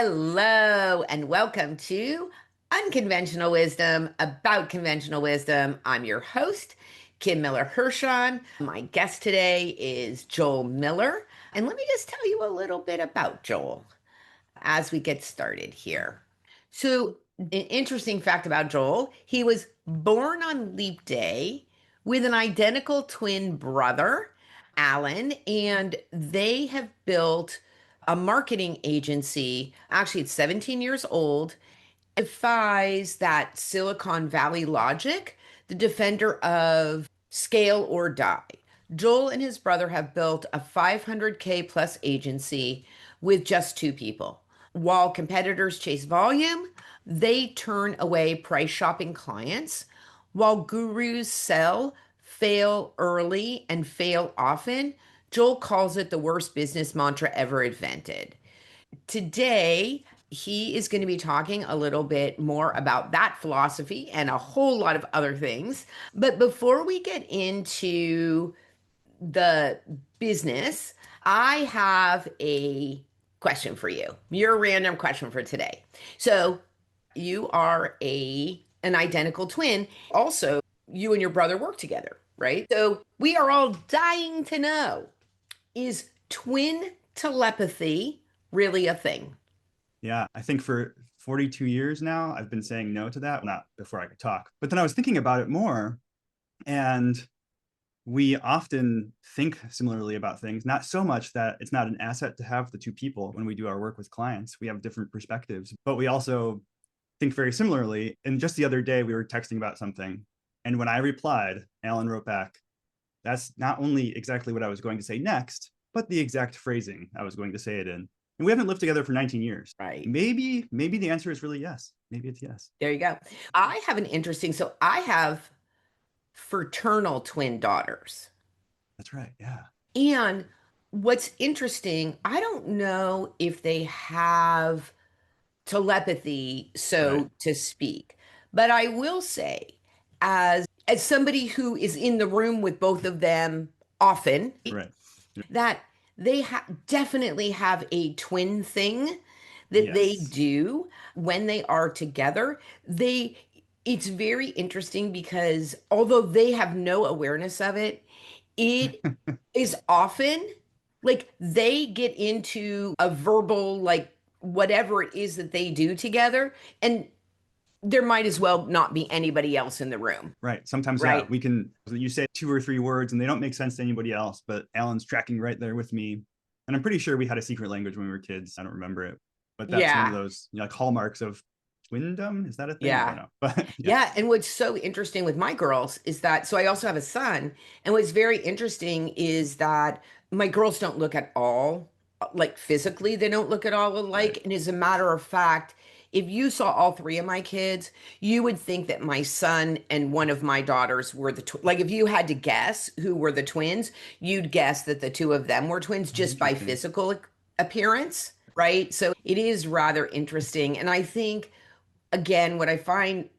Hello, and welcome to Unconventional Wisdom about conventional wisdom. I'm your host, Kim Miller-Hershon. My guest today is Joel Miller. And let me just tell you a little bit about Joel as we get started here. So, an interesting fact about Joel, he was born on Leap Day with an identical twin brother, Alan, and they have built a marketing agency. Actually, it's 17 years old. Defies that Silicon Valley logic, the defender of scale or die. Joel and his brother have built a 500K plus agency with just two people. While competitors chase volume, they turn away price shopping clients. While gurus sell, fail early, and fail often, Joel calls it the worst business mantra ever invented. Today, he is going to be talking a little bit more about that philosophy and a whole lot of other things. But before we get into the business, I have a question for you. Your random question for today. So, you are a an identical twin. Also, you and your brother work together, right? So, we are all dying to know, is twin telepathy really a thing? Yeah, I think for 42 years now, I've been saying no to that. Not before I could talk, but then I was thinking about it more. And we often think similarly about things, not so much that it's not an asset to have the two people when we do our work with clients. We have different perspectives, but we also think very similarly. And just the other day, we were texting about something. And when I replied, Alan wrote back, that's not only exactly what I was going to say next, but the exact phrasing I was going to say it in. And we haven't lived together for 19 years. Right. Maybe the answer is really yes. Maybe it's yes. There you go. So I have fraternal twin daughters. That's right. Yeah. And what's interesting, I don't know if they have telepathy, Right. so to speak, but I will say, as somebody who is in the room with both of them often, Right. that definitely have a twin thing that they Yes. do when they are together. They It's very interesting because although they have no awareness of it, it is often like they get into a verbal, like whatever it is that they do together, and there might as well not be anybody else in the room, Right. Sometimes, yeah, right? you say two or three words and they don't make sense to anybody else, but Alan's tracking right there with me. And I'm pretty sure we had a secret language when we were kids. I don't remember it, but that's one of Yeah. those, like hallmarks of twindom. Is that a thing? I don't Yeah. know. But yeah. Yeah, and what's so interesting with my girls is that, so I also have a son, and what's very interesting is that my girls don't look at all, like physically, they don't look at all Right. alike. And as a matter of fact, if you saw all three of my kids, you would think that my son and one of my daughters were like if you had to guess who were the twins, you'd guess that the two of them were twins Oh, just by interesting. physical appearance, right? So it is rather interesting. And I think, again, what I find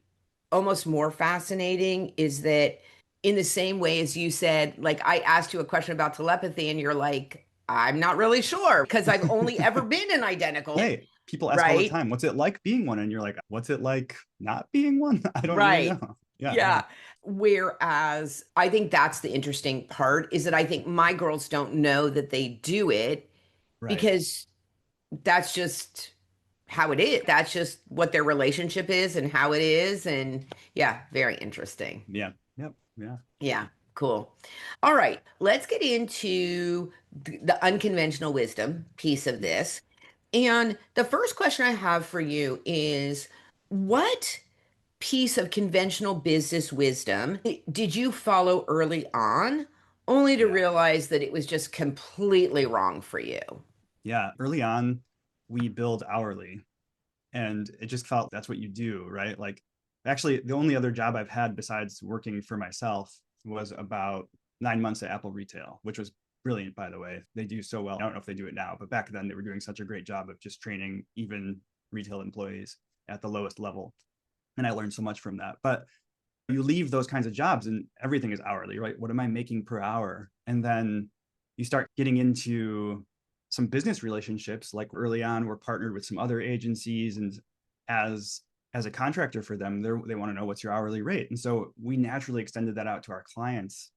almost more fascinating is that in the same way as you said, like I asked you a question about telepathy and you're like, I'm not really sure because I've only ever been an identical, Hey, people ask all the right? time, what's it like being one? And you're like, what's it like not being one? I don't really Right. know. Yeah, yeah. Yeah. Whereas I think that's the interesting part is that I think my girls don't know that they do it Right. because that's just how it is. That's just what their relationship is and how it is. And yeah, very interesting. Yeah. Yep. Yeah. Yeah, cool. All right, let's get into the unconventional wisdom piece of Yeah. this. And the first question I have for you is what piece of conventional business wisdom did you follow early on, only to Yeah. realize that it was just completely wrong for you? Yeah. Early on, we billed hourly and it just felt that's what you do, right? Like, actually, the only other job I've had besides working for myself was about 9 months at Apple Retail, which was brilliant, by the way. They do so well. I don't know if they do it now, but back then they were doing such a great job of just training even retail employees at the lowest level. And I learned so much from that. But you leave those kinds of jobs and everything is hourly, right? What am I making per hour? And then you start getting into some business relationships. Like early on, we're partnered with some other agencies, and as as a contractor for them, they want to know what's your hourly rate. And so we naturally extended that out to our clients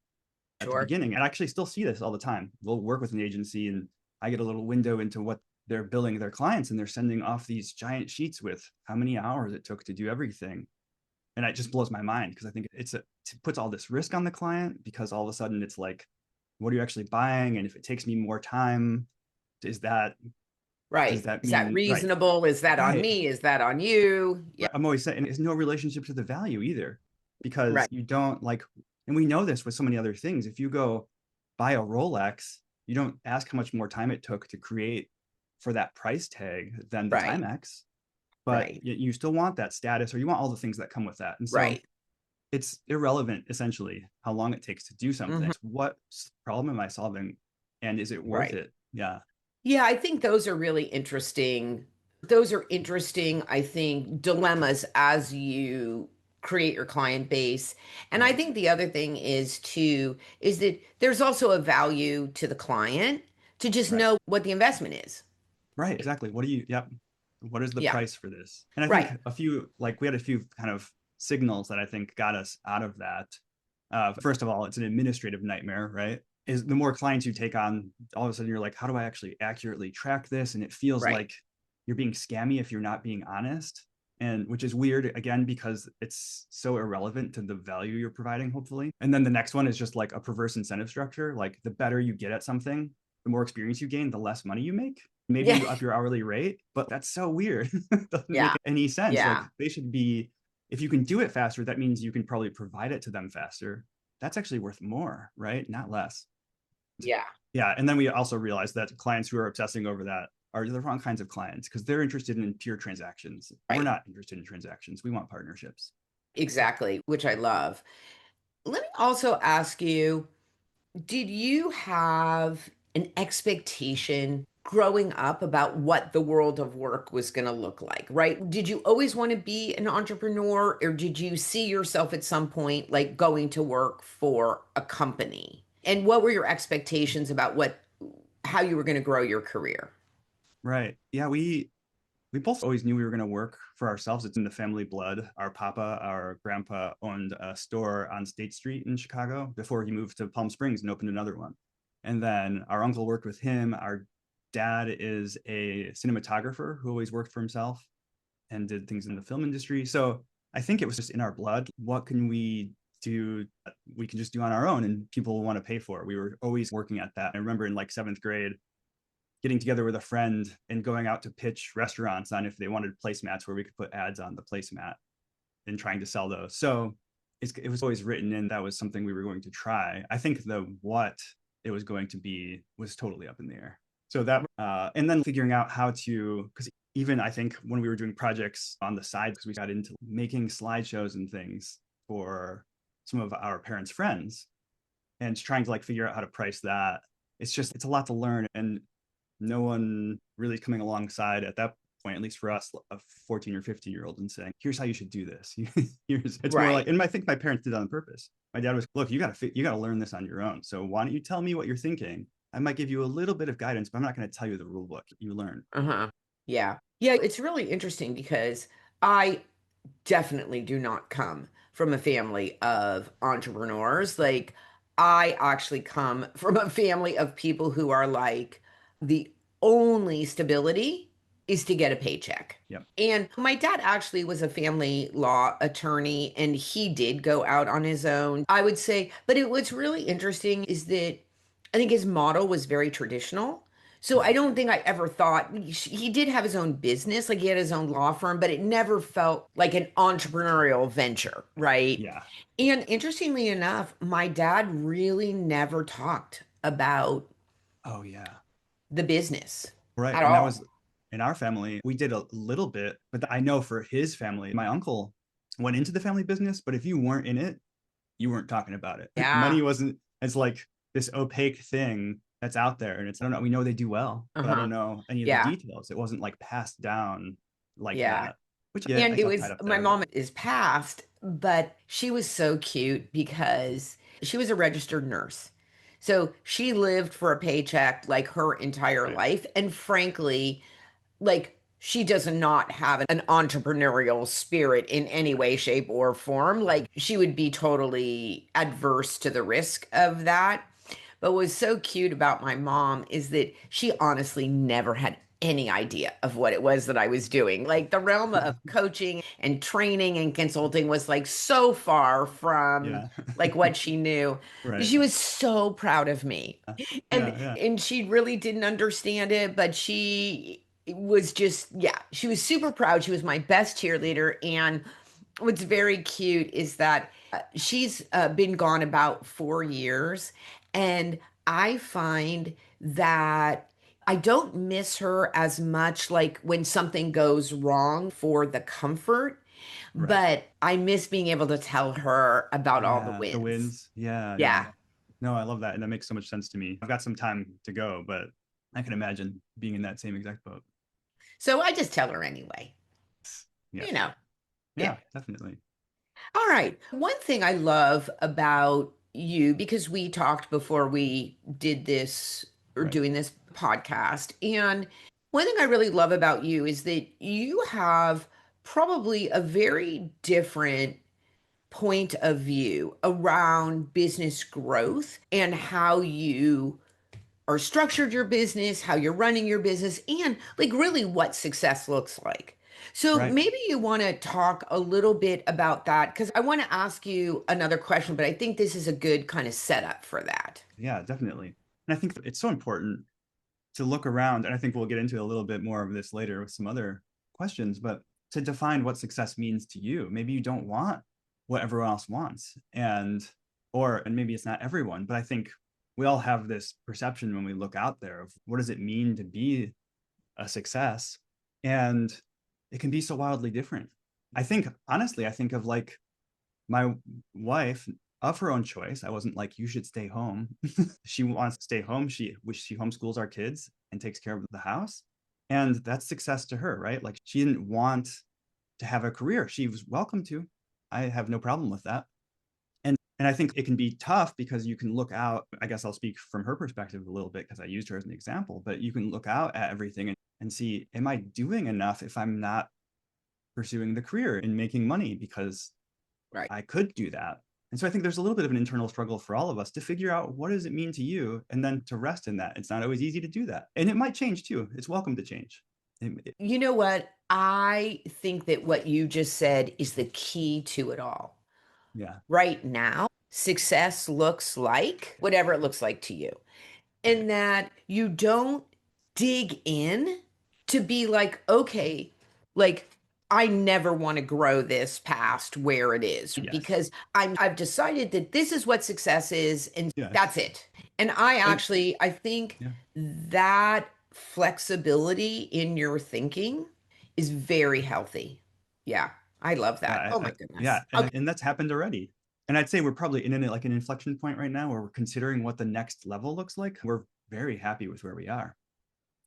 at the Sure. beginning. And I actually still see this all the time. We'll work with an agency and I get a little window into what they're billing their clients, and they're sending off these giant sheets with how many hours it took to do everything. And it just blows my mind because I think it puts all this risk on the client, because all of a sudden it's like, what are you actually buying? And if it takes me more time, is that does Right. that Is that mean right? reasonable? Is that on Right. me? Is that on you? Yeah. Right. I'm always saying, and it's no relationship to the value either, because Right. you don't like, and we know this with so many other things. If you go buy a Rolex, you don't ask how much more time it took to create for that price tag than the Right. Timex, but Right. you still want that status, or you want all the things that come with that. And so Right. it's irrelevant essentially how long it takes to do something. Hmm. It's what problem am I solving, and is it worth Right. it? Yeah. Yeah, I think those are really interesting. Those are interesting, I think, dilemmas as you create your client base. And I Right. think the other thing is too, is that there's also a value to the client to just Right. know what the investment is. Right, exactly. What do you, yep. What is the Yeah, price for this? And I think right, we had a few kind of signals that I think got us out of that. First of all, it's an administrative nightmare, right? Is the more clients you take on, all of a sudden you're like, how do I actually accurately track this? And it feels right. like you're being scammy if you're not being honest. And which is weird again, because it's so irrelevant to the value you're providing, hopefully. And then the next one is just like a perverse incentive structure. Like the better you get at something, the more experience you gain, the less money you make. Maybe Yeah, you up your hourly rate, but that's so weird. Doesn't make yeah, any sense. Like yeah, they should be, if you can do it faster, that means you can probably provide it to them faster. That's actually worth more, right? Not less. yeah, Yeah. And then we also realized that clients who are obsessing over that are the wrong kinds of clients, because they're interested in pure transactions. We're right. not interested in transactions. We want partnerships. Exactly, which I love. Let me also ask you, did you have an expectation growing up about what the world of work was going to look like, right? Did you always want to be an entrepreneur, or did you see yourself at some point like going to work for a company? And what were your expectations about how you were going to grow your career? Right. Yeah. We both always knew we were going to work for ourselves. It's in the family blood. Our grandpa owned a store on State Street in Chicago before he moved to Palm Springs and opened another one. And then our uncle worked with him. Our dad is a cinematographer who always worked for himself and did things in the film industry. So I think it was just in our blood. What can we do that we can just do on our own and people will want to pay for? We were always working at that. I remember in like seventh grade, getting together with a friend and going out to pitch restaurants on if they wanted placemats where we could put ads on the placemat and trying to sell those. So it was always written in that was something we were going to try. I think the what it was going to be was totally up in the air. So that, and then figuring out how to, because even I think when we were doing projects on the side, because we got into making slideshows and things for some of our parents' friends and trying to like figure out how to price that. It's a lot to learn. And no one really coming alongside at that point, at least for us, a 14 or 15-year-old, and saying, here's how you should do this. It's more like, Right. and I think my parents did that on purpose. My dad was, look, you got to learn this on your own. So why don't you tell me what you're thinking? I might give you a little bit of guidance, but I'm not going to tell you the rule book. You learn. Uh-huh. Yeah. Yeah, it's really interesting because I definitely do not come from a family of entrepreneurs. Like, I actually come from a family of people who are like, the only stability is to get a paycheck. Yep. And my dad actually was a family law attorney and he did go out on his own, I would say. But what's really interesting is that I think his model was very traditional. So I Right. don't think I ever thought he did have his own business, like he had his own law firm, but it never felt like an entrepreneurial venture, right? Yeah. And interestingly enough, my dad really never talked about Oh, yeah. the business Right. at And that all. was in our family. We did a little bit, but I know for his family, my uncle went into the family business, but if you weren't in it, you weren't talking about it. Yeah. Money wasn't, it's like this opaque thing that's out there. And it's, I don't know, we know they do well, but I Uh-huh. don't know any of the Yeah. details. It wasn't like passed down like Yeah. that, which, yeah, I And it got tied was up my there. But mom is passed, but she was so cute because she was a registered nurse. So she lived for a paycheck like her entire Right. life. And frankly, like she does not have an entrepreneurial spirit in any way, shape, or form. Like she would be totally adverse to the risk of that. But what was so cute about my mom is that she honestly never had any idea of what it was that I was doing. Like the realm of coaching and training and consulting was like so far from Yeah. like what she knew. Right. She was so proud of me. And Yeah. Yeah. and she really didn't understand it, but she was just, yeah, she was super proud. She was my best cheerleader. And what's very cute is that she's been gone about 4 years. And I find that I don't miss her as much like when something goes wrong for the comfort, Right. but I miss being able to tell her about all the Yeah. The wins. wins. Yeah. Yeah. Yeah. No, I love that. And that makes so much sense to me. I've got some time to go, but I can imagine being in that same exact boat. So I just tell her anyway, you Yes. know. Yeah. Yeah, definitely. All right. One thing I love about you, because we talked before we did this or Right. doing this podcast, and one thing I really love about you is that you have probably a very different point of view around business growth and how you or structured your business, how you're running your business, and like really what success looks like. So Right. maybe you want to talk a little bit about that because I want to ask you another question, but I think this is a good kind of setup for that. Yeah, definitely. And I think it's so important to look around. And I think we'll get into a little bit more of this later with some other questions, but to define what success means to you. Maybe you don't want what everyone else wants. And maybe it's not everyone, but I think we all have this perception when we look out there of what does it mean to be a success? And it can be so wildly different. I think, honestly, I think of like my wife of her own choice. I wasn't like, you should stay home. She wants to stay home. She homeschools our kids and takes care of the house. And that's success to her, right? Like she didn't want to have a career. She was welcome to. I have no problem with that. And I think it can be tough because you can look out. I guess I'll speak from her perspective a little bit because I used her as an example, but you can look out at everything and see, am I doing enough if I'm not pursuing the career and making money? Because Right. I could do that. And so I think there's a little bit of an internal struggle for all of us to figure out what does it mean to you and then to rest in that. It's not always easy to do that. And it might change too. It's welcome to change. You know what? I think that what you just said is the key to it all. Yeah. Right now, success looks like whatever it looks like to you. Right. In that you don't dig in to be like, okay, like I never want to grow this past where it is Yes. because I've decided that this is what success is and Yes. that's it. And I think Yeah. that flexibility in your thinking is very healthy. Yeah, I love that. Yeah. Oh my Yeah. goodness. And, Okay. and that's happened already. And I'd say we're probably in like an inflection point right now where we're considering what the next level looks like. We're very happy with where we are.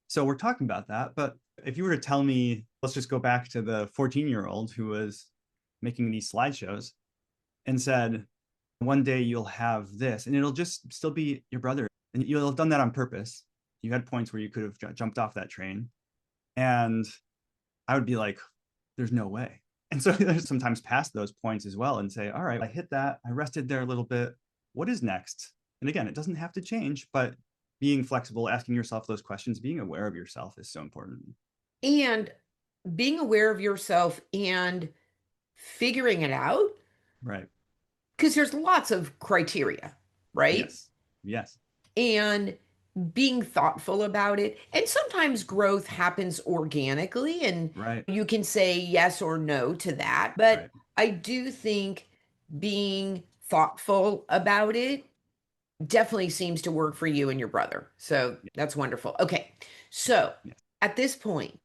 So we're talking about that. But if you were to tell me, let's just go back to the 14-year-old who was making these slideshows and said, one day you'll have this, and it'll just still be your brother. And you'll have done that on purpose. You had points where you could have jumped off that train. And I would be like, there's no way. And so there's sometimes past those points as well and say, all right, I hit that. I rested there a little bit. What is next? And again, it doesn't have to change, but being flexible, asking yourself those questions, being aware of yourself is so important. And being aware of yourself and figuring it out Right. because there's lots of criteria, right? Yes. Yes. And being thoughtful about it. And sometimes growth happens organically, and Right. you can say yes or no to that. But Right. I do think being thoughtful about it definitely seems to work for you and your brother. So that's wonderful. Okay. So Yes. at this point,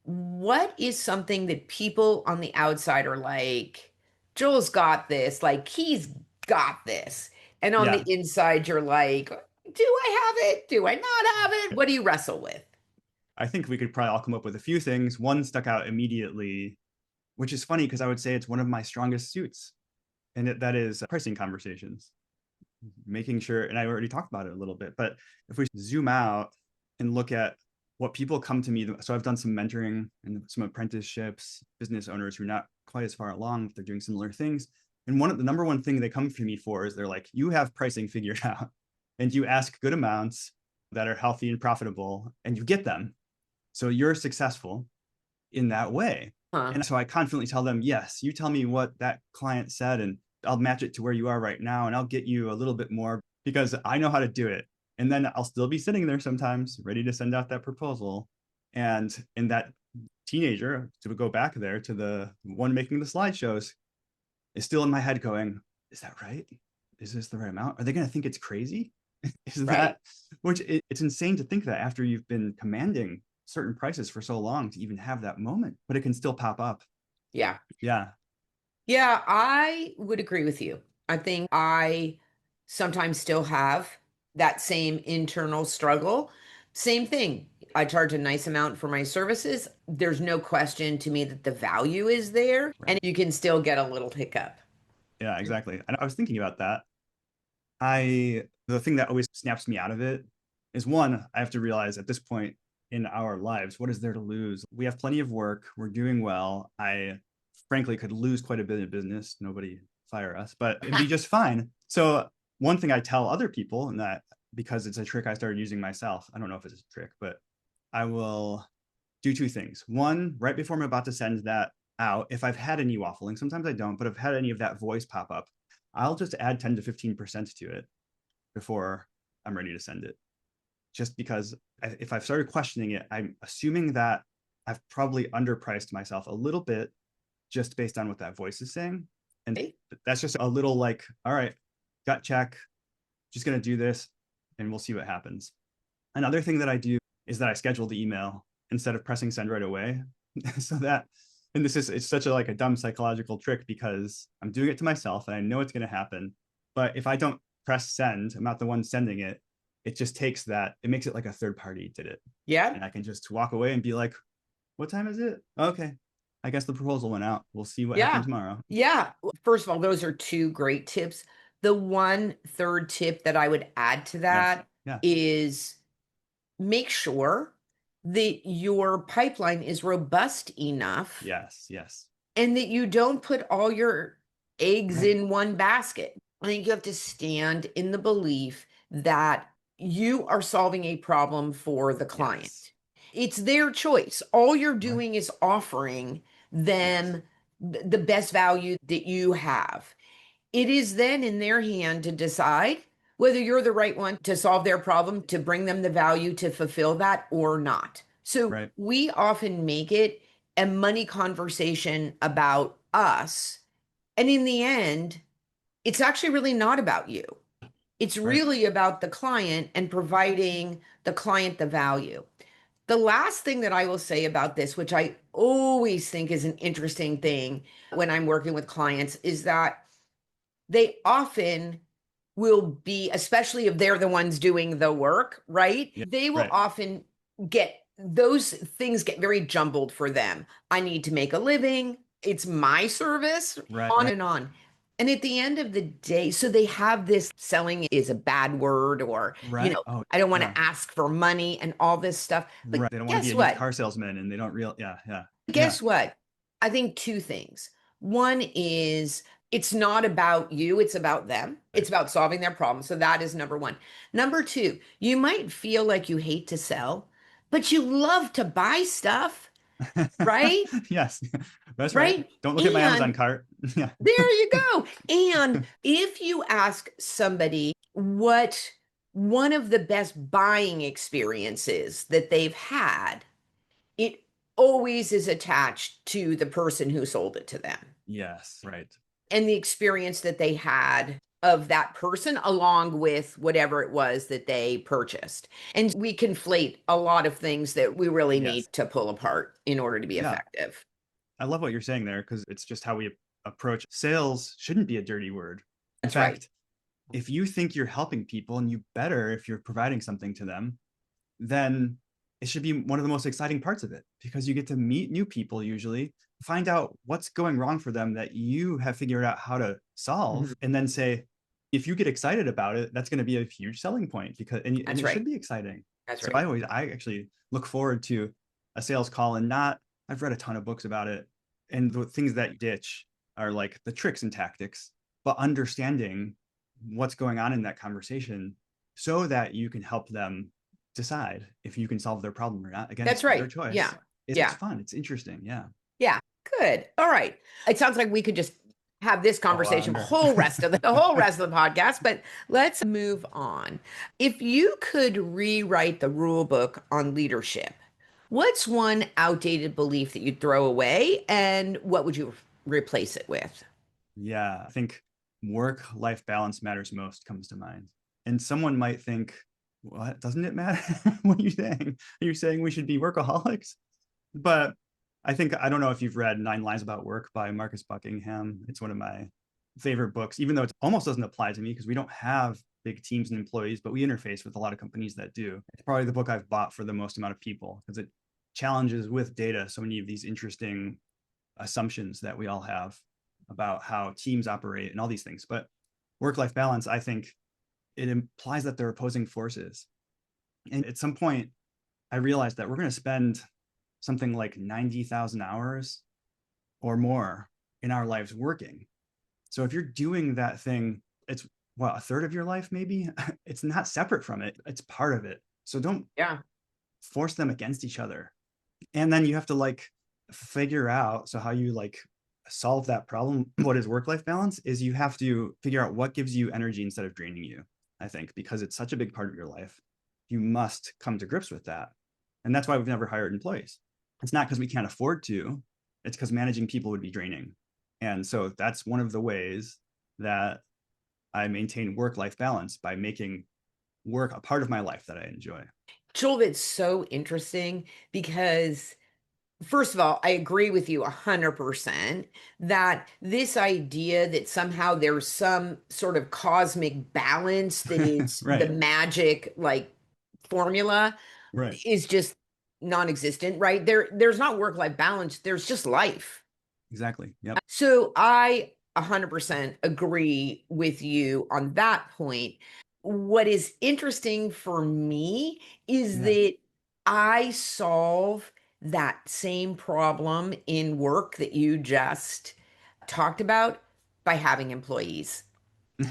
what is something that people on the outside are like, Joel's got this, like he's got this. And on the Yeah. inside, you're like, do I have it? Do I not have it? What do you wrestle with? I think we could probably all come up with a few things. One stuck out immediately, which is funny because I would say it's one of my strongest suits, and that is pricing conversations. making sure, and I already talked about it a little bit, but if we zoom out and look at what people come to me, so I've done some mentoring and some apprenticeships, business owners who are not quite as far along, if they're doing similar things. And the number one thing they come to me for is they're like, you have pricing figured out and you ask good amounts that are healthy and profitable and you get them. So you're successful in that way. Huh. And so I confidently tell them, yes, you tell me what that client said and I'll match it to where you are right now. And I'll get you a little bit more because I know how to do it. And then I'll still be sitting there sometimes ready to send out that proposal. And in that teenager, to go back there to the one making the slideshows, is still in my head going, is that right? Is this the right amount? Are they going to think it's crazy? Is Right. that, which it's insane to think that after you've been commanding certain prices for so long to even have that moment, but it can still pop up. Yeah. Yeah. Yeah, I would agree with you. I think I sometimes still have that same internal struggle. Same thing. I charge a nice amount for my services. There's no question to me that the value is there, and Right. you can still get a little hiccup. Yeah, exactly. And I was thinking about that. The thing that always snaps me out of it is one, I have to realize at this point in our lives, what is there to lose? We have plenty of work. We're doing well. I frankly could lose quite a bit of business. Nobody fire us, but it'd be just fine. So one thing I tell other people, and that because it's a trick I started using myself, I don't know if it's a trick, but I will do two things. One, right before I'm about to send that out, if I've had any waffling, sometimes I don't, but if I've had any of that voice pop up, I'll just add 10 to 15% to it before I'm ready to send it. Just because if I've started questioning it, I'm assuming that I've probably underpriced myself a little bit just based on what that voice is saying. And Right? that's just a little like, all right, gut check, just going to do this and we'll see what happens. Another thing that I do is that I schedule the email instead of pressing send right away. So that, and this is, it's such a like a dumb psychological trick because I'm doing it to myself and I know it's going to happen. But if I don't press send, I'm not the one sending it. It just takes that, it makes it like a third party did it. Yeah. And I can just walk away and be like, what time is it? Okay. I guess the proposal went out. We'll see what happens Yeah. tomorrow. Yeah. First of all, those are two great tips. The one third tip that I would add to Yes. that Yeah. is make sure that your pipeline is robust enough Yes. Yes. and that you don't put all your eggs Right. in one basket. I think you have to stand in the belief that you are solving a problem for the client. Yes. It's their choice. All you're Right. doing is offering Yes. them the best value that you have. It is then in their hand to decide whether you're the right one to solve their problem, to bring them the value to fulfill that or not. So Right. we often make it a money conversation about us. And in the end, it's actually really not about you. It's Right. really about the client and providing the client the value. The last thing that I will say about this, which I always think is an interesting thing when I'm working with clients, is that they often will be, especially if they're the ones doing the work, right? Yeah. They will Right. often get those things get very jumbled for them. I need to make a living. It's my service, Right. on Right. and on. And at the end of the day, so they have this selling is a bad word, or, Right. Oh, I don't want yeah. to ask for money and all this stuff. But Right. They don't want to be guess a used what? car salesman and they don't real. Yeah. Yeah. Yeah. Guess what? I think two things. One is it's not about you, it's about them. Right. It's about solving their problem. So that is number one. Number two, you might feel like you hate to sell, but you love to buy stuff, right? Yes. That's right. Right. Don't look at my Amazon And cart. Yeah. there you go. And if you ask somebody what one of the best buying experiences that they've had, it always is attached to the person who sold it to them Yes. Right. and the experience that they had of that person along with whatever it was that they purchased. And we conflate a lot of things that we really need Yes. to pull apart in order to be Yeah. effective. I love what you're saying there because it's just how we approach sales shouldn't be a dirty word. In That's right. fact, if you think you're helping people and you better if you're providing something to them, then it should be one of the most exciting parts of it because you get to meet new people usually, find out what's going wrong for them that you have figured out how to solve, Mhm. and then say, If you get excited about it, that's going to be a huge selling point and That's it right. should be exciting. That's So right. I actually look forward to a sales call and not, I've read a ton of books about it. And the things that you ditch are like the tricks and tactics, but understanding what's going on in that conversation so that you can help them decide if you can solve their problem or not. Again, That's it's their right. choice. Yeah. It's Yeah. fun. It's interesting. Yeah. Yeah. Good. All right. It sounds like we could just have this Go conversation longer. the whole rest of the podcast, but let's move on. If you could rewrite the rule book on leadership, what's one outdated belief that you'd throw away and what would you replace it with? Yeah, I think work-life balance matters most comes to mind. And someone might think, what? Doesn't it matter? What are you saying? Are you saying we should be workaholics? But I think, I don't know if you've read Nine Lies About Work by Marcus Buckingham. It's one of my favorite books, even though it almost doesn't apply to me because we don't have big teams and employees, but we interface with a lot of companies that do. It's probably the book I've bought for the most amount of people because it challenges with data so many of these interesting assumptions that we all have about how teams operate and all these things. But work-life balance, I think it implies that they're opposing forces. And at some point, I realized that we're going to spend something like 90,000 hours or more in our lives working. So if you're doing that thing, it's what, a third of your life, maybe? It's not separate from it, it's part of it. So don't Yeah. force them against each other. And then you have to like figure out, so how you like solve that problem, what is work-life balance, is you have to figure out what gives you energy instead of draining you. I think because it's such a big part of your life, you must come to grips with that. And that's why we've never hired employees. It's not because we can't afford to, it's because managing people would be draining. And so that's one of the ways that I maintain work-life balance, by making work a part of my life that I enjoy. Joel, it's so interesting because first of all, I agree with you 100% that this idea that somehow there's some sort of cosmic balance that is the Right. magic like formula Right. is just non-existent, right? There's not work-life balance, there's just life. Exactly. Yep. So I 100% agree with you on that point. What is interesting for me is Yeah. that I solve that same problem in work that you just talked about by having employees,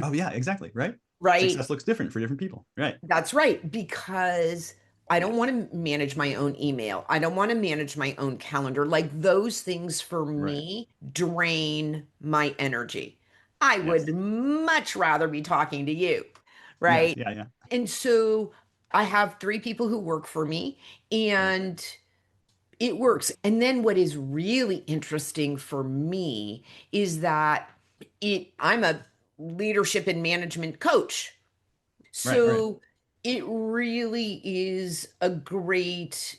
Oh yeah, exactly. Right. right? Success looks different for different people. Right. That's right, because I don't want to manage my own email. I don't want to manage my own calendar. Like those things for Right. me drain my energy. I would Yes. much rather be talking to you, Yes. right? Yeah. Yeah. And so I have three people who work for me Right. and it works. And then what is really interesting for me is that I'm a leadership and management coach. Right. Right. So it really is a great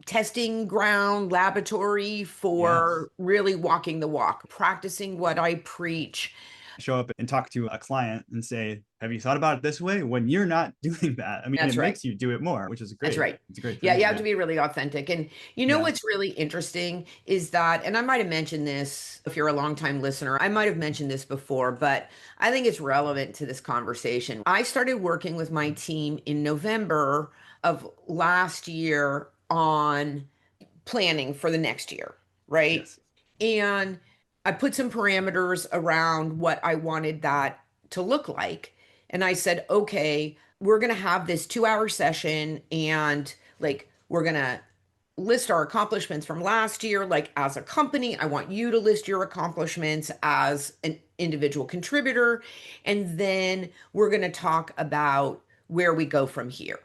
testing ground, laboratory Yes. for really walking the walk, practicing what I preach. Show up and talk to a client and say, "Have you thought about it this way?" When you're not doing that, I mean, it That's right. makes you do it more, which is That's great. right. It's great for Yeah, you me. have to Yeah. be really authentic. And you know Yeah. what's really interesting is that, and I might have mentioned this if you're a longtime listener, I might have mentioned this before, but I think it's relevant to this conversation. I started working with my team in November of last year on planning for the next year, right? Yes. And I put some parameters around what I wanted that to look like. And I said, okay, we're going to have this 2 hour session and like we're going to list our accomplishments from last year. Like as a company, I want you to list your accomplishments as an individual contributor. And then we're going to talk about where we go from here,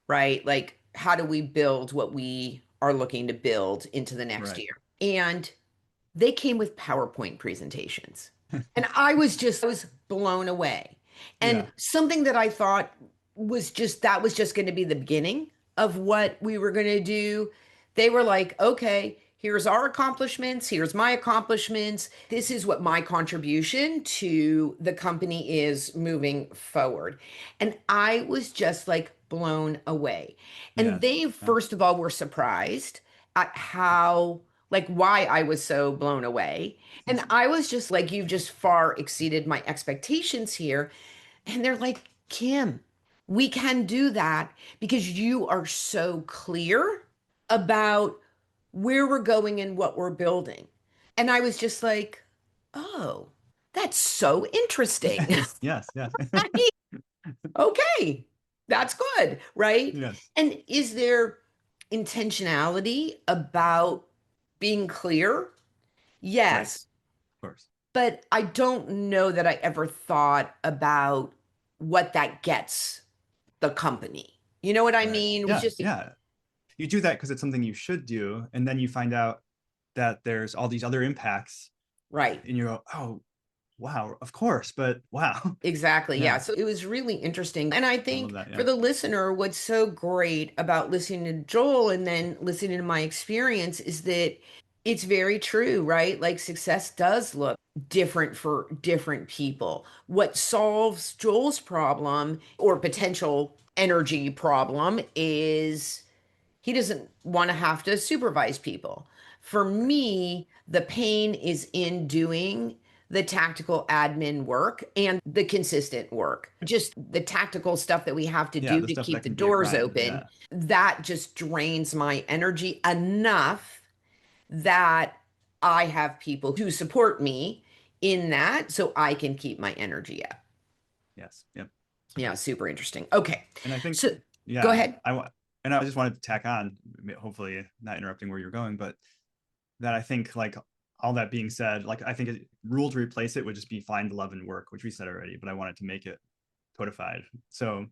right? Like, how do we build what we are looking to build into the next Right. year? And they came with PowerPoint presentations. And I was blown away. And Yeah. something that I thought that was just going to be the beginning of what we were going to do. They were like, okay, here's our accomplishments. Here's my accomplishments. This is what my contribution to the company is moving forward. And I was just like blown away. And Yes. they, Yeah. first of all, were surprised at how, like, why I was so blown away. And I was just like, you've just far exceeded my expectations here. And they're like, Kim, we can do that because you are so clear about where we're going and what we're building. And I was just like, oh, that's so interesting. Yes, yes. Okay, that's good, right? Yes, And is there intentionality about being clear? right, Yes, of course. but I don't know that I ever thought about what that gets the company. You know what I Right. mean? It was Yeah, just yeah. You do that because it's something you should do, and then you find out that there's all these other impacts, right. and you go, "Oh, wow, of course," but wow. Exactly. Yeah. Yeah, So it was really interesting. And I I love think that. for Yeah, the listener, what's so great about listening to Joel and then listening to my experience is that it's very true, right? Like success does look different for different people. What solves Joel's problem or potential energy problem is he doesn't want to have to supervise people. For me, the pain is in doing the tactical admin work and the consistent work. Just the tactical stuff that we have to yeah, do the to stuff keep that the can be a doors grind. open, Yeah, that just drains my energy enough that I have people who support me in that so I can keep my energy up. yes, yep. Yeah, super interesting. Okay. And I think, So go yeah, ahead. and I just wanted to tack on, hopefully not interrupting where you're going, but that I think, like, all that being said, like, I think rule to replace it would just be find love and work, which we said already, but I wanted to make it codified. So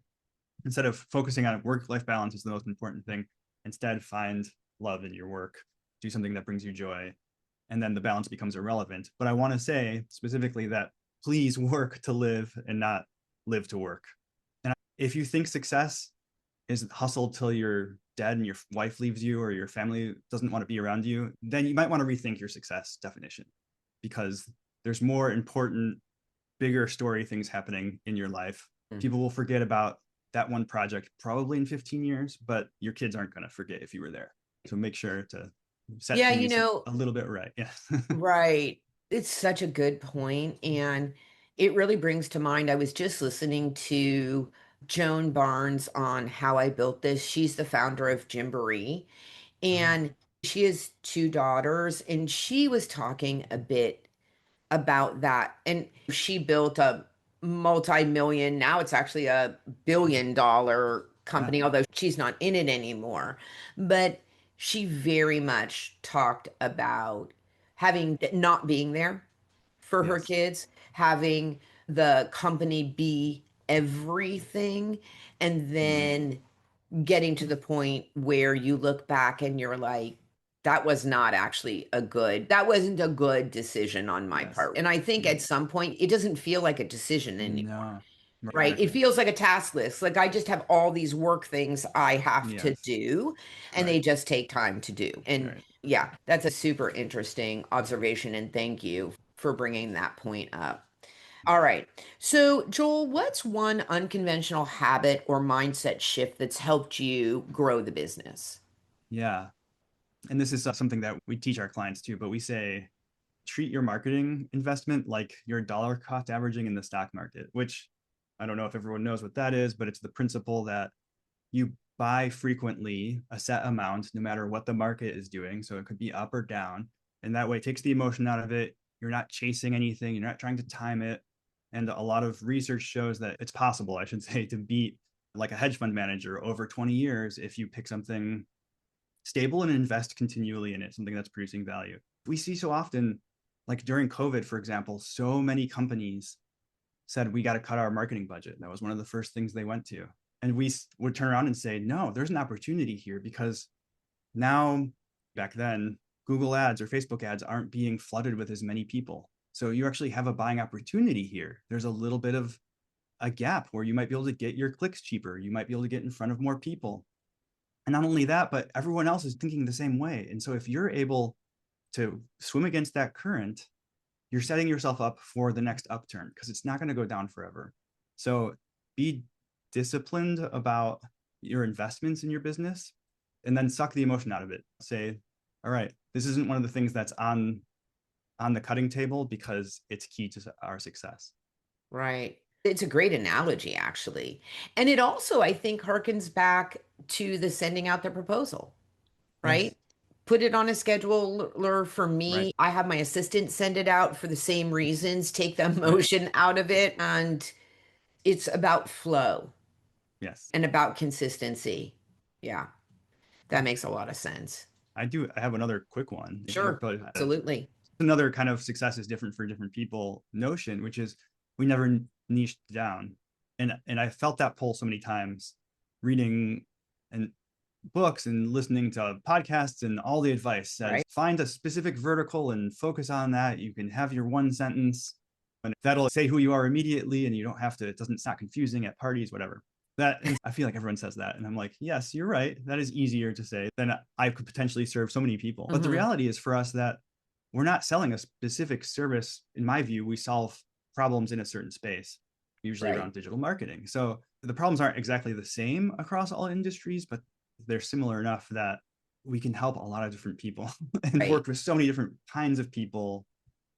instead of focusing on work-life balance is the most important thing, instead find love in your work, do something that brings you joy, and then the balance becomes irrelevant. But I want to say specifically that please work to live and not live to work. And if you think success is hustle till you're dead and your wife leaves you or your family doesn't want to be around you, then you might want to rethink your success definition, because there's more important, bigger story things happening in your life. People will forget about that one project probably in 15 years, but your kids aren't going to forget if you were there. So make sure to set Yeah, things a little bit right. Yeah. right. It's such a good point, and it really brings to mind. I was just listening to Joan Barnes on How I Built This. She's the founder of Gymboree, Oh, and she has two daughters, and she was talking a bit about that. And she built a multi-million, now it's actually a billion-dollar wow. company, although she's not in it anymore. But she very much talked about having not being there for her Yes. kids, having the company be everything, and Mm, then getting to the point where you look back and you're like, that wasn't a good decision on my yes. part. And I think Mm, at some point, it doesn't feel like a decision anymore, no. Right, right? It exactly. feels like a task list. Like I just have all these work things I have to Yes. do, and Right. they just take time to do. And Right. yeah, that's a super interesting observation. And thank you for bringing that point up. All right. So, Joel, what's one unconventional habit or mindset shift that's helped you grow the business? Yeah. And this is something that we teach our clients too, but we say treat your marketing investment like your dollar cost averaging in the stock market, which I don't know if everyone knows what that is, but it's the principle that you buy frequently a set amount no matter what the market is doing. So it could be up or down. And that way it takes the emotion out of it. You're not chasing anything, you're not trying to time it. And a lot of research shows that it's possible, I should say, to beat like a hedge fund manager over 20 years if you pick something stable and invest continually in it, something that's producing value. We see so often, like during COVID, for example, so many companies said, we got to cut our marketing budget. That was one of the first things they went to. And we would turn around and say, no, there's an opportunity here, because now, back then, Google ads or Facebook ads aren't being flooded with as many people. So you actually have a buying opportunity here. There's a little bit of a gap where you might be able to get your clicks cheaper. You might be able to get in front of more people. And not only that, but everyone else is thinking the same way. And so if you're able to swim against that current, you're setting yourself up for the next upturn, because it's not going to go down forever. So be disciplined about your investments in your business, and then suck the emotion out of it. Say, all right, this isn't one of the things that's on the cutting table because it's key to our success. Right. It's a great analogy, actually. And it also, I think, harkens back to the sending out the proposal, right? Yes. Put it on a scheduler for Right. me. I have my assistant send it out for the same reasons, take the Right. emotion out of it. And it's about flow Yes. and about consistency. Yeah, that makes a lot of sense. I have another quick one. Sure, But absolutely. another kind of success is different for different people notion, which is we never niched down. And I felt that pull so many times reading and books and listening to podcasts, and all the advice says Right. find a specific vertical and focus on that. You can have your one sentence and that'll say who you are immediately, and you don't have to, it's not confusing at parties, whatever. That, and I feel like everyone says that, and I'm like, yes, you're right, that is easier to say than I could potentially serve so many people. But the Hmm. reality is for us that we're not selling a specific service. In my view, we solve problems in a certain space, usually Right. around digital marketing. So the problems aren't exactly the same across all industries, but they're similar enough that we can help a lot of different people and Right. worked with so many different kinds of people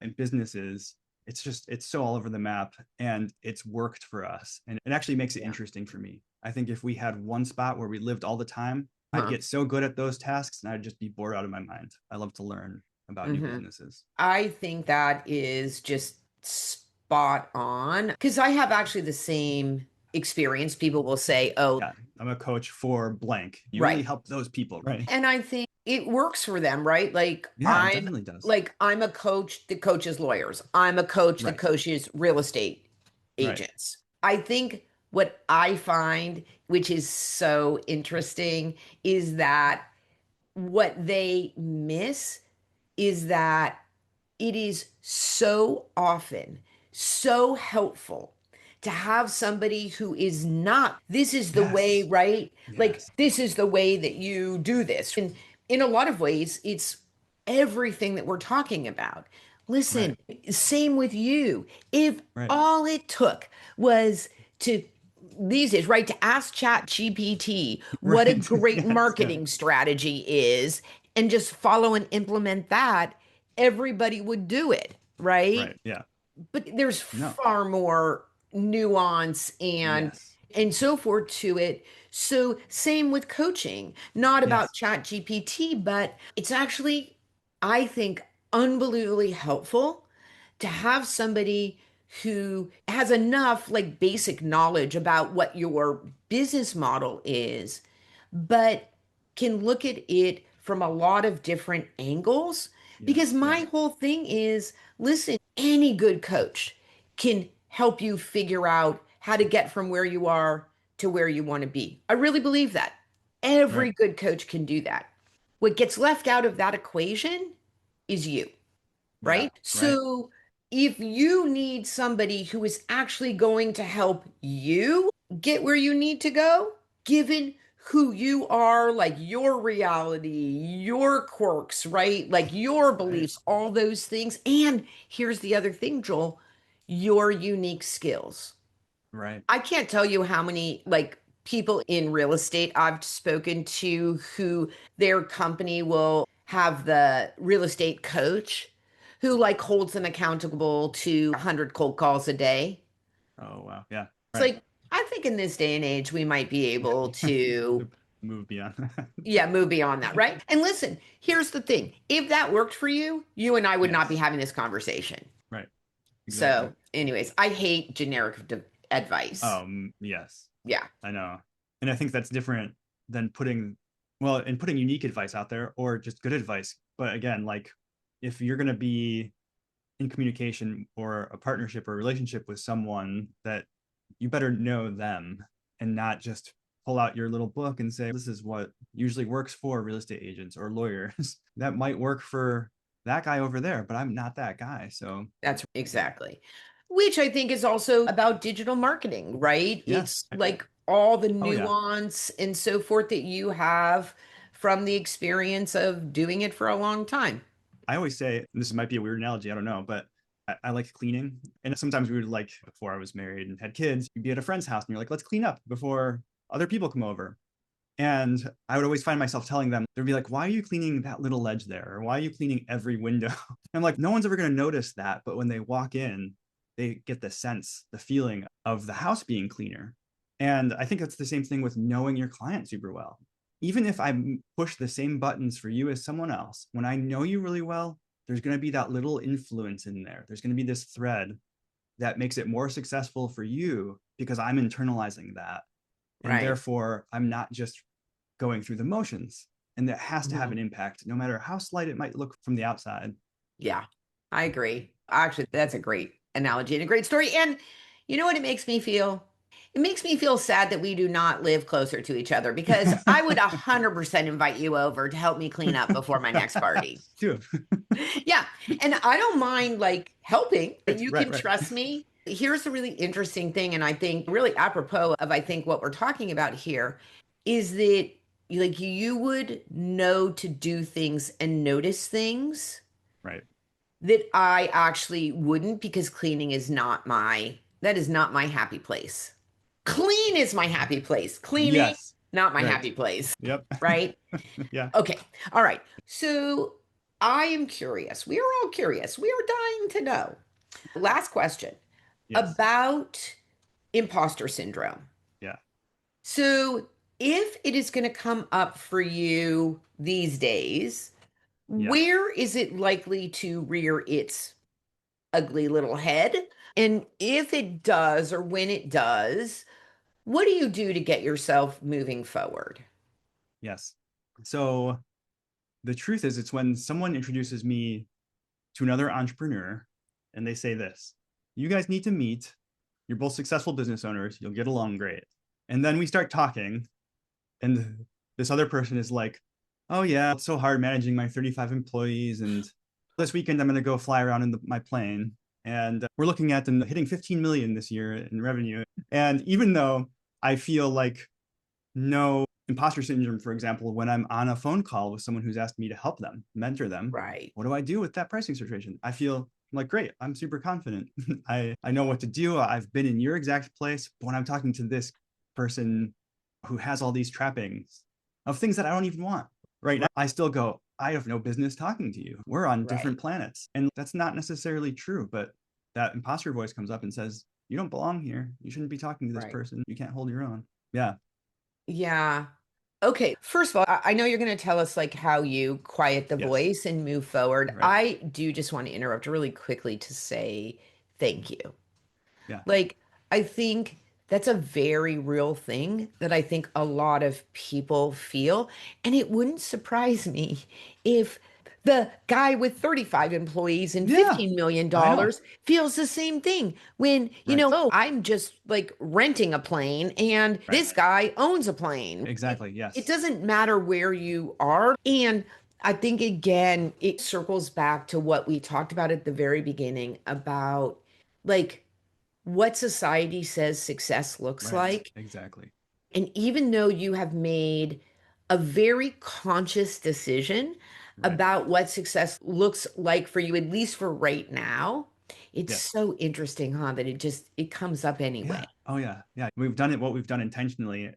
and businesses. It's so all over the map, and it's worked for us, and it actually makes it Yeah. interesting for me. I think if we had one spot where we lived all the time, I'd Huh. get so good at those tasks and I'd just be bored out of my mind. I love to learn about new Hmm. businesses. I think that is just spot on because I have actually the same experience. People will say, oh, Yeah, I'm a coach for blank. You right. really help those people, right? And I think it works for them, right? Yeah, it definitely does. Like I'm a coach that coaches lawyers. I'm a coach that Right, coaches real estate right. agents. I think what I find, which is so interesting, is that what they miss is that it is so often so helpful to have somebody who is not, this is the way, Yes, right? Like, yes, this is the way that you do this. And in a lot of ways, it's everything that we're talking about. right, Listen, same with you. If right, all it took was to these days, right, to ask Chat GPT what a right. great Yes, yeah, marketing strategy is and just follow and implement that, everybody would do it, right? right, yeah. But there's No, far more nuance yes, and so forth to it. So same with coaching, not about yes, Chat GPT, but it's actually, I think, unbelievably helpful to have somebody who has enough like basic knowledge about what your business model is, but can look at it from a lot of different angles. Because yes, yeah, my whole thing is, listen, any good coach can help you figure out how to get from where you are to where you want to be. I really believe that. Every right, good coach can do that. What gets left out of that equation is you, yeah, right? right, So if you need somebody who is actually going to help you get where you need to go, given who you are, like your reality, your quirks, right? Like your right, beliefs, all those things. And here's the other thing, Joel, your unique skills. right. I can't tell you how many like people in real estate I've spoken to who their company will have the real estate coach who like holds them accountable to 100 cold calls a day. Oh wow, yeah, It's right. like, I think in this day and age, we might be able to, Move beyond that. yeah, move beyond that, right? And listen, here's the thing. If that worked for you, you and I would not be Yes, having this conversation. right, exactly. So, anyways, I hate generic advice. Yes, Yeah. I know. And I think that's different than putting, well, and putting unique advice out there or just good advice. But again, like if you're going to be in communication or a partnership or a relationship with someone, that you better know them and not just pull out your little book and say, this is what usually works for real estate agents or lawyers. That might work for that guy over there, but I'm not that guy. So, That's exactly. Which I think is also about digital marketing, right? yes. It's like all the Oh, yeah. nuance and so forth that you have from the experience of doing it for a long time. I always say, and this might be a weird analogy, I don't know, but I like cleaning. And sometimes we would like, before I was married and had kids, you'd be at a friend's house and you're like, let's clean up before other people come over. And I would always find myself telling them, they'd be like, why are you cleaning that little ledge there? Or why are you cleaning every window? I'm like, no one's ever going to notice that. But when they walk in, they get the sense, the feeling of the house being cleaner. And I think that's the same thing with knowing your client super well. Even if I push the same buttons for you as someone else, when I know you really well, there's going to be that little influence in there. There's going to be this thread that makes it more successful for you because I'm internalizing that. And Right. therefore, I'm not just going through the motions. And that has to have Mhm. an impact, no matter how slight it might look from the outside. Yeah, I agree. Actually, that's a great analogy and a great story. And you know what it makes me feel? It makes me feel sad that we do not live closer to each other because I would 100% invite you over to help me clean up before my next party. Too. Yeah. And I don't mind like helping. Right, You right, can right. trust me. Here's a really interesting thing. And I think really apropos of, I think what we're talking about here is that like you would know to do things and notice things Right. that I actually wouldn't because cleaning is not that is not my happy place. Clean is my happy place. Cleaning, Yes. not my Right. happy place. Yep. Right? Yeah. Okay. All right. So I am curious. We are all curious. We are dying to know. Last question Yes. about imposter syndrome. Yeah. So if it is going to come up for you these days, Yeah. where is it likely to rear its ugly little head? And if it does, or when it does, what do you do to get yourself moving forward? Yes. So the truth is, it's when someone introduces me to another entrepreneur and they say this: you guys need to meet. You're both successful business owners. You'll get along great. And then we start talking, and this other person is like, oh, yeah, it's so hard managing my 35 employees. And this weekend, I'm going to go fly around in my plane. And we're looking at them hitting 15 million this year in revenue. And even though I feel like no imposter syndrome, for example, when I'm on a phone call with someone who's asked me to help them, mentor them, Right. what do I do with that pricing situation? I feel like, great, I'm super confident. I know what to do. I've been in your exact place. But when I'm talking to this person who has all these trappings of things that I don't even want right now, I still go, I have no business talking to you. We're on Right. different planets. And that's not necessarily true. But that imposter voice comes up and says, you don't belong here. You shouldn't be talking to this Right. person. You can't hold your own. Yeah. Yeah. Okay. First of all, I know you're going to tell us like how you quiet the Yes. voice and move forward. Right. I do just want to interrupt really quickly to say thank you. Yeah. Like, I think that's a very real thing that I think a lot of people feel. And it wouldn't surprise me if the guy with 35 employees and Yeah. $15 million I know. dollars feels the same thing when, Right. oh, I'm just like renting a plane and Right. this guy owns a plane. Exactly. It Yes. doesn't matter where you are. And I think, again, it circles back to what we talked about at the very beginning about like, what society says success looks Right. like. Exactly. And even though you have made a very conscious decision Right. about what success looks like for you, at least for right now, it's Yes. so interesting, huh? That it comes up Yeah. anyway. Oh, yeah. Yeah. We've done it, what we've done intentionally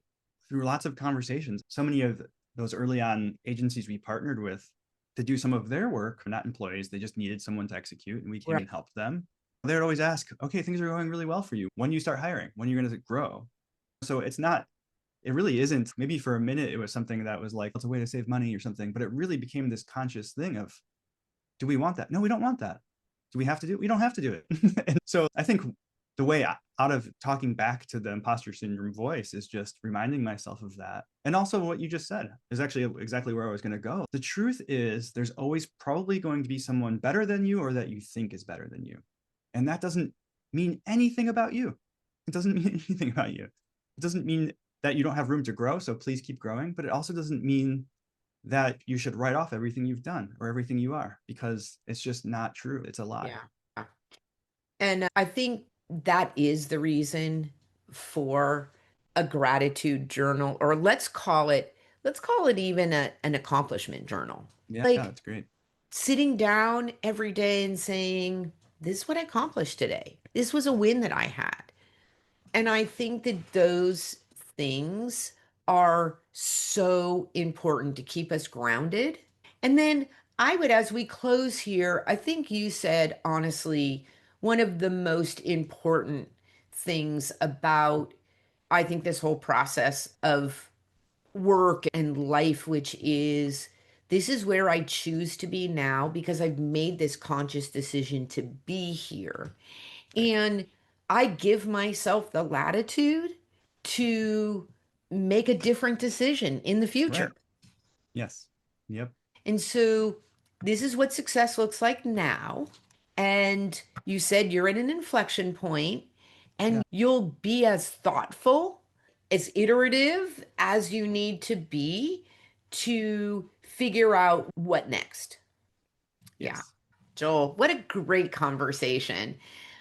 through lots of conversations. So many of those early on agencies we partnered with to do some of their work, not employees, they just needed someone to execute, and we came Right. and helped them. They would always ask, okay, things are going really well for you. When do you start hiring? When are you going to grow? So it's not, it really isn't. Maybe for a minute, it was something that was like, it's a way to save money or something, but it really became this conscious thing of, do we want that? No, we don't want that. Do we have to do it? We don't have to do it. And so I think the way out of talking back to the imposter syndrome voice is just reminding myself of that. And also what you just said is actually exactly where I was going to go. The truth is there's always probably going to be someone better than you or that you think is better than you. And that doesn't mean anything about you. It doesn't mean anything about you. It doesn't mean that you don't have room to grow. So please keep growing. But it also doesn't mean that you should write off everything you've done or everything you are, because it's just not true. It's a lie. Yeah. And I think that is the reason for a gratitude journal, or let's call it even an accomplishment journal. Yeah, Like that's great. sitting down every day and saying, this is what I accomplished today. This was a win that I had. And I think that those things are so important to keep us grounded. And then I would, as we close here, I think you said, honestly, one of the most important things about, I think, this whole process of work and life, which is this is where I choose to be now because I've made this conscious decision to be here. Right. And I give myself the latitude to make a different decision in the Right. future. Yes. Yep. And so this is what success looks like now. And you said you're at an inflection point Yeah. and you'll be as thoughtful, as iterative as you need to be to figure out what next. Yeah. Yes. Joel, what a great conversation.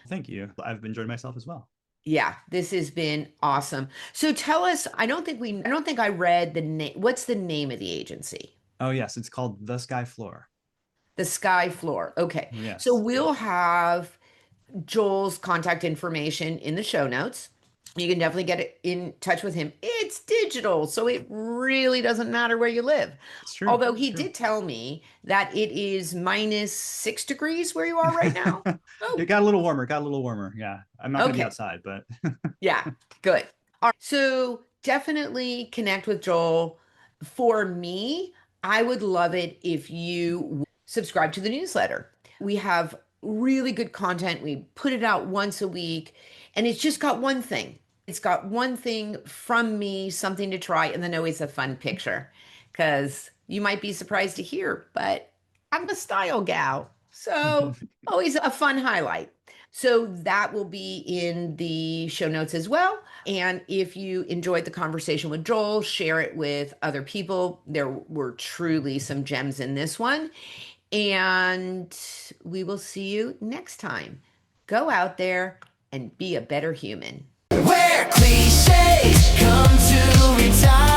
Thank you. I've enjoyed myself as well. Yeah, this has been awesome. So tell us, I don't think I read the name. What's the name of the agency? Oh, yes. It's called The Sky Floor. The Sky Floor. Okay. So Yes. we'll have Joel's contact information in the show notes. You can definitely get in touch with him. It's digital, so it really doesn't matter where you live. It's true. Although It's he true. did tell me that it is -6 degrees where you are right now. It Oh, got a little warmer. Got a little warmer. Yeah. I'm not going to be okay. outside, but Yeah, good. All right. So definitely connect with Joel. For me, I would love it if you subscribe to the newsletter. We have really good content. We put it out once a week, and it's just got one thing. It's got one thing from me, something to try, and then always a fun picture. Because you might be surprised to hear, but I'm a style gal. So always a fun highlight. So that will be in the show notes as well. And if you enjoyed the conversation with Joel, share it with other people. There were truly some gems in this one. And we will see you next time. Go out there and be a better human. Where cliches come to retire.